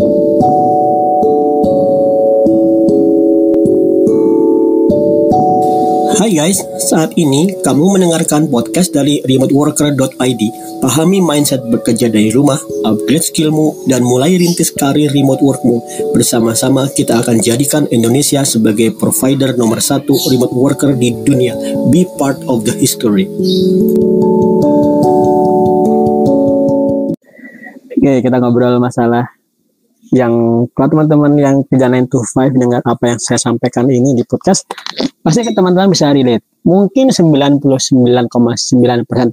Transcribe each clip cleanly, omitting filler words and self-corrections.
Hai guys, saat ini kamu mendengarkan podcast dari remoteworker.id. Pahami mindset bekerja dari rumah, upgrade skillmu, dan mulai rintis karir remote workmu. Bersama-sama kita akan jadikan Indonesia sebagai provider nomor 1 remote worker di dunia. Be part of the history. Oke, kita ngobrol masalah yang kalau teman-teman yang kerja 9 to 5 dengan apa yang saya sampaikan ini di podcast, pasti teman-teman bisa relate. Mungkin 99,9%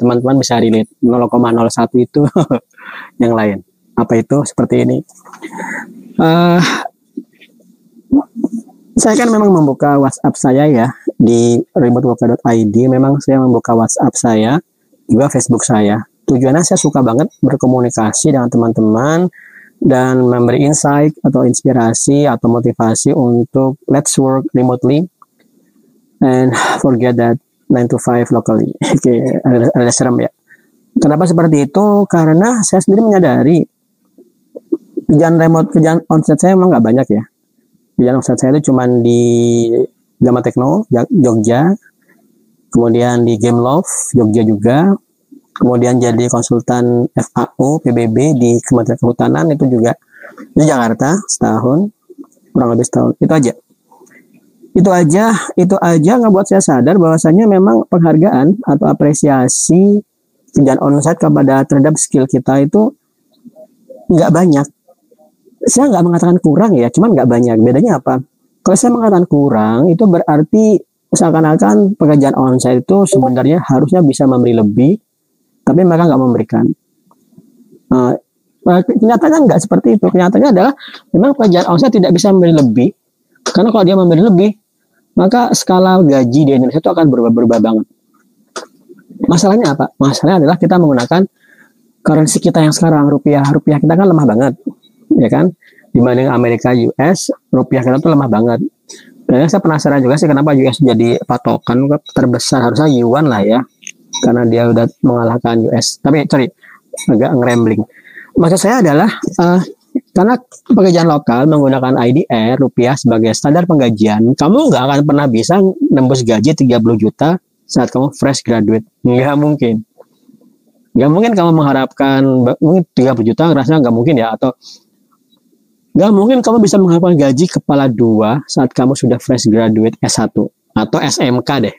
teman-teman bisa relate. 0,01 itu yang lain. Apa itu? Seperti ini. Saya kan memang membuka WhatsApp saya ya di remoteworker.id. Memang saya membuka WhatsApp saya, juga Facebook saya. Tujuannya saya suka banget berkomunikasi dengan teman-teman dan memberi insight atau inspirasi atau motivasi untuk let's work remotely and forget that 9 to 5 locally. Oke, ada serem ya. Kenapa seperti itu? Karena saya sendiri menyadari kerjaan onsite saya memang nggak banyak ya. Kerjaan onsite saya itu cuma di Gama Tekno, Jogja, kemudian di Gameloft, Jogja juga, kemudian jadi konsultan FAO PBB di Kementerian Kehutanan itu juga di Jakarta setahun, kurang lebih setahun. Itu aja ngebuat saya sadar bahwasanya memang penghargaan atau apresiasi kerjaan onsite terhadap skill kita itu nggak banyak. Saya nggak mengatakan kurang ya, cuman nggak banyak. Bedanya apa? Kalau saya mengatakan kurang, itu berarti seakan-akan pekerjaan onsite itu sebenarnya harusnya bisa memberi lebih, tapi mereka nggak memberikan. Kenyataannya nggak seperti itu. Kenyataannya adalah memang pekerjaan onsite tidak bisa memberi lebih, karena kalau dia memberi lebih, maka skala gaji di Indonesia itu akan berubah banget. Masalahnya apa? Masalahnya adalah kita menggunakan currency kita yang sekarang, rupiah. Rupiah kita kan lemah banget, ya kan? Dibanding Amerika, US, rupiah kita tuh lemah banget. Dan saya penasaran juga sih kenapa US jadi patokan terbesar, harusnya yuan lah ya, karena dia udah mengalahkan US. Tapi agak ngerambling. Maksud saya adalah karena pekerjaan lokal menggunakan IDR rupiah sebagai standar penggajian, kamu nggak akan pernah bisa nembus gaji 30 juta saat kamu fresh graduate. Nggak mungkin. Nggak mungkin kamu mengharapkan mungkin 30 juta, rasanya nggak mungkin ya. Atau nggak mungkin kamu bisa mengharapkan gaji kepala 2 saat kamu sudah fresh graduate S1 atau SMK deh.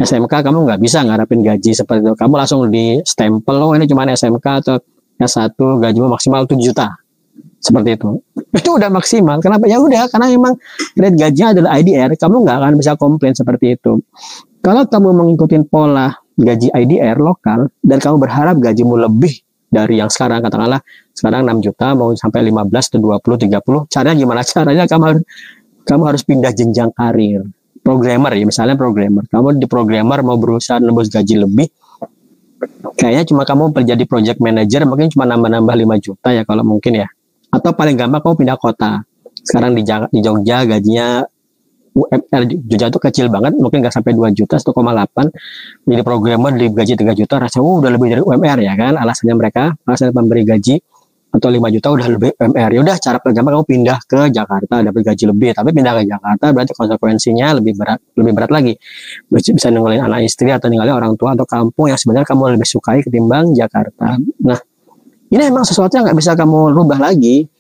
SMK kamu nggak bisa ngarapin gaji seperti itu. Kamu langsung di stempel, oh ini cuma SMK atau S1 gajimu maksimal 7 juta. Seperti itu. Itu udah maksimal. Kenapa? Ya udah, karena memang rate gajinya adalah IDR, kamu nggak akan bisa komplain seperti itu. Kalau kamu mengikuti pola gaji IDR lokal dan kamu berharap gajimu lebih dari yang sekarang, katakanlah sekarang 6 juta mau sampai 15 atau 20, 30, caranya gimana? Caranya kamu harus pindah jenjang karir. Programmer ya, misalnya programmer. Kamu di programmer mau berusaha nembus gaji lebih, kayaknya cuma kamu menjadi project manager mungkin cuma nambah-nambah 5 juta ya kalau mungkin ya. Atau paling gampang kamu pindah kota. Sekarang di Jogja gajinya UMR Jogja itu kecil banget, mungkin nggak sampai 2 juta, 1,8. Jadi programmer di gaji 3 juta rasanya udah lebih dari UMR ya kan. Alasan pemberi gaji atau 5 juta udah lebih UMR. Ya udah, cara pertama kamu pindah ke Jakarta dapat gaji lebih. Tapi pindah ke Jakarta berarti konsekuensinya lebih berat lagi. Bisa ninggalin anak istri atau ninggalin orang tua atau kampung yang sebenarnya kamu lebih sukai ketimbang Jakarta. Nah, ini memang sesuatu yang nggak bisa kamu rubah lagi.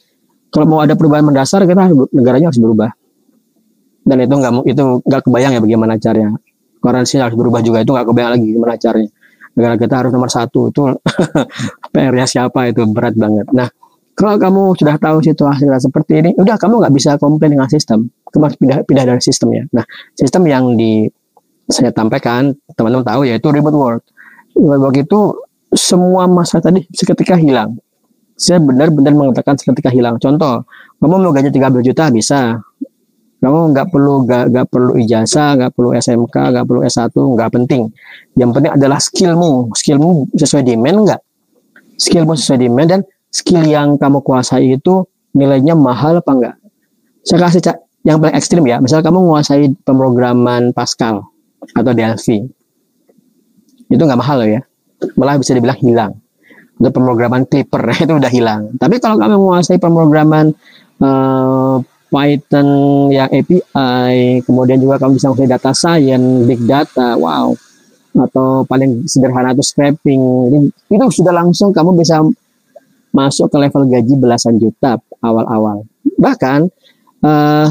Kalau mau ada perubahan mendasar, negaranya harus berubah. Dan itu nggak kebayang ya bagaimana caranya. Currency harus berubah juga, itu nggak kebayang lagi gimana caranya. Negara kita harus nomor 1 itu PR-nya siapa, itu berat banget. Nah, kalau kamu sudah tahu situasi seperti ini, udah kamu nggak bisa komplain dengan sistem. Kamu harus pindah dari sistemnya. Nah, sistem yang saya sampaikan teman-teman tahu yaitu remote work. Remote work itu semua masa tadi seketika hilang. Saya benar-benar mengatakan seketika hilang. Contoh, kamu mau gaji 30 juta bisa. Kamu nggak perlu ijazah, nggak perlu SMK, nggak perlu S1, nggak penting. Yang penting adalah skillmu sesuai demand nggak? Skillmu sesuai demand, dan skill yang kamu kuasai itu nilainya mahal apa enggak? Saya kasih yang paling ekstrim ya. Misalnya kamu menguasai pemrograman Pascal atau Delphi, itu nggak mahal loh ya. Malah bisa dibilang hilang. Untuk pemrograman Clipper itu udah hilang. Tapi kalau kamu menguasai pemrograman Python yang API, kemudian juga kamu bisa menguasai data science, big data, wow, atau paling sederhana itu scraping, itu sudah langsung kamu bisa masuk ke level gaji belasan juta awal-awal. Bahkan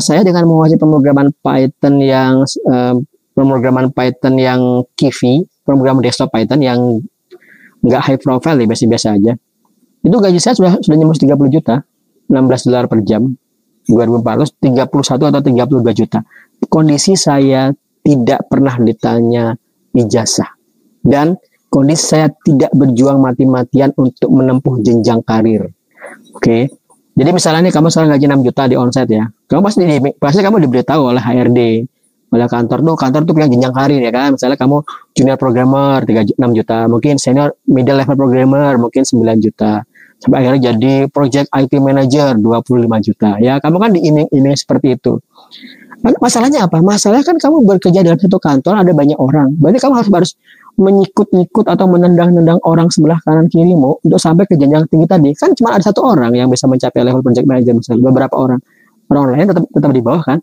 saya dengan menguasai pemrograman Python yang Kivy, pemrograman desktop Python yang nggak high profile ya, biasa-biasa aja. Itu gaji saya sudah nyembus 30 juta, $16 per jam, 2.400, 31 atau 32 juta. Kondisi saya tidak pernah ditanya ijazah. Dan kondisi saya tidak berjuang mati-matian untuk menempuh jenjang karir. Oke. Jadi misalnya nih kamu sekarang gaji 6 juta di onsite ya. Pasti kamu diberitahu oleh HRD, oleh kantor tuh punya jenjang karir ya kan. Misalnya kamu junior programmer 6 juta, mungkin senior middle level programmer mungkin 9 juta. Sampai akhirnya jadi project IT manager 25 juta. Ya, kamu kan diiming-iming seperti itu. Masalahnya apa? Masalahnya kan kamu bekerja dalam satu kantor ada banyak orang. Berarti kamu harus menyikut-nyikut atau menendang-nendang orang sebelah kanan kirimu untuk sampai ke jenjang tinggi tadi. Kan cuma ada satu orang yang bisa mencapai level project manager misalnya. Beberapa orang lain tetap di bawah kan.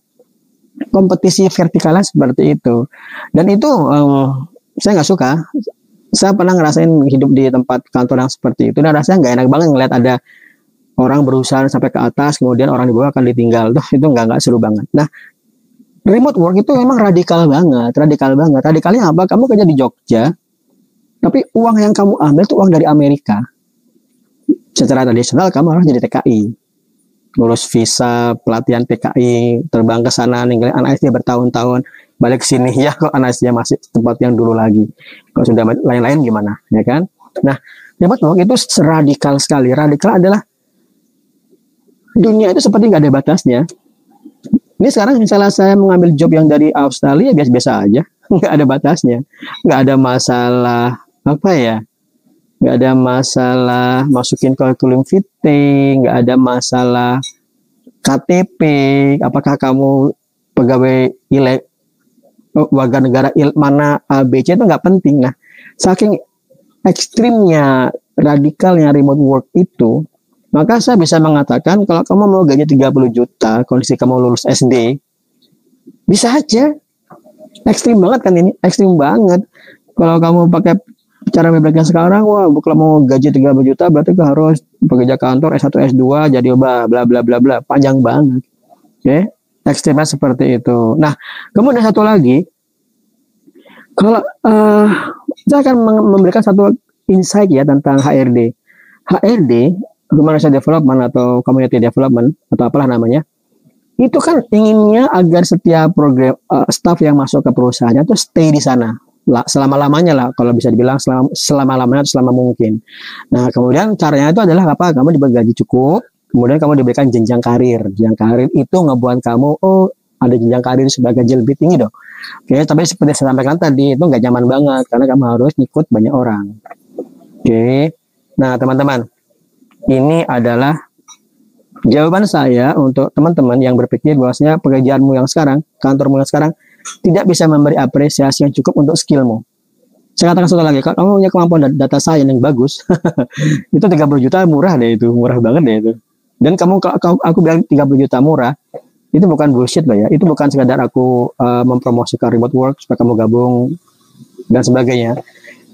Kompetisi vertikalnya seperti itu. Dan itu saya nggak suka. Saya pernah ngerasain hidup di tempat kantor yang seperti itu. Dan rasanya nggak enak banget ngeliat ada orang berusaha sampai ke atas, kemudian orang di bawah akan ditinggal. Itu nggak seru banget. Nah, remote work itu memang radikal banget. Radikalnya apa? Kamu kerja di Jogja, tapi uang yang kamu ambil itu uang dari Amerika. Secara tradisional kamu harus jadi TKI, ngurus visa, pelatihan TKI, terbang ke sana, ninggalin anak istri bertahun-tahun, balik ke sini ya kok anak istri masih tempat yang dulu lagi. Kalau sudah lain-lain gimana, ya kan? Nah, remote work itu radikal sekali. Radikal adalah dunia itu seperti nggak ada batasnya. Ini sekarang misalnya saya mengambil job yang dari Australia, biasa-biasa aja, nggak ada batasnya, nggak ada masalah apa ya, nggak ada masalah masukin kurikulum fitting, nggak ada masalah KTP, apakah kamu pegawai warga negara mana ABC itu nggak penting. Nah, saking ekstrimnya, radikalnya remote work itu, maka saya bisa mengatakan kalau kamu mau gaji 30 juta, kondisi kamu lulus SD, bisa aja. Ekstrim banget kan ini, ekstrim banget. Kalau kamu pakai cara bebeknya sekarang, wah, kalau mau gaji 30 juta berarti harus bekerja kantor S1, S2, jadi bla bla bla bla, panjang banget. Oke, ekstrimnya seperti itu. Nah, kemudian satu lagi, kalau saya akan memberikan satu insight ya tentang HRD. Human Resource Development atau Community Development atau apalah namanya, itu kan inginnya agar setiap program staff yang masuk ke perusahaannya itu stay di sana selama-lamanya lah, kalau bisa dibilang selama-lamanya, selama mungkin. Nah, kemudian caranya itu adalah apa? Kamu diberi gaji cukup, kemudian kamu diberikan jenjang karir. Jenjang karir itu ngebuat kamu, ada jenjang karir sebagai gaji lebih tinggi dong. Oke, tapi seperti saya sampaikan tadi, itu nggak nyaman banget karena kamu harus ngikut banyak orang. Oke, nah teman-teman, ini adalah jawaban saya untuk teman-teman yang berpikir bahwasanya pekerjaanmu yang sekarang, kantormu yang sekarang tidak bisa memberi apresiasi yang cukup untuk skillmu. Saya katakan satu lagi, kalau kamu punya kemampuan data science yang bagus, itu 30 juta murah deh itu, murah banget deh itu. Dan aku bilang 30 juta murah, itu bukan bullshit lah ya, itu bukan sekadar aku mempromosikan remote work supaya kamu gabung dan sebagainya.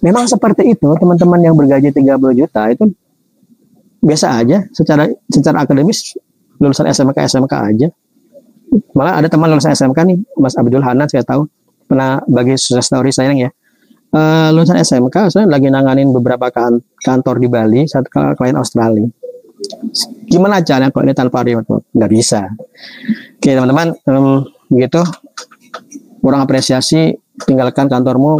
Memang seperti itu, teman-teman yang bergaji 30 juta itu biasa aja, secara akademis lulusan SMK aja. Malah ada teman lulusan SMK nih, Mas Abdul Hanan, saya tahu pernah bagi sukses story saya ya. Lulusan SMK saya lagi nanganin beberapa kantor di Bali, satu klien Australia. Gimana caranya kalau ini tanpa remote work? Nggak bisa. Oke teman-teman, begitu, kurang apresiasi, tinggalkan kantormu,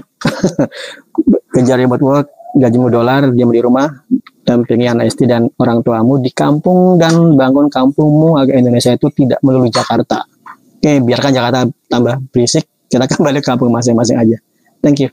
kejar remote work, gajimu $, diam di rumah, dampingi anak istri dan orang tuamu di kampung dan bangun kampungmu agar Indonesia itu tidak melulu Jakarta. Oke, biarkan Jakarta tambah berisik, kita kembali ke kampung masing-masing aja. Thank you.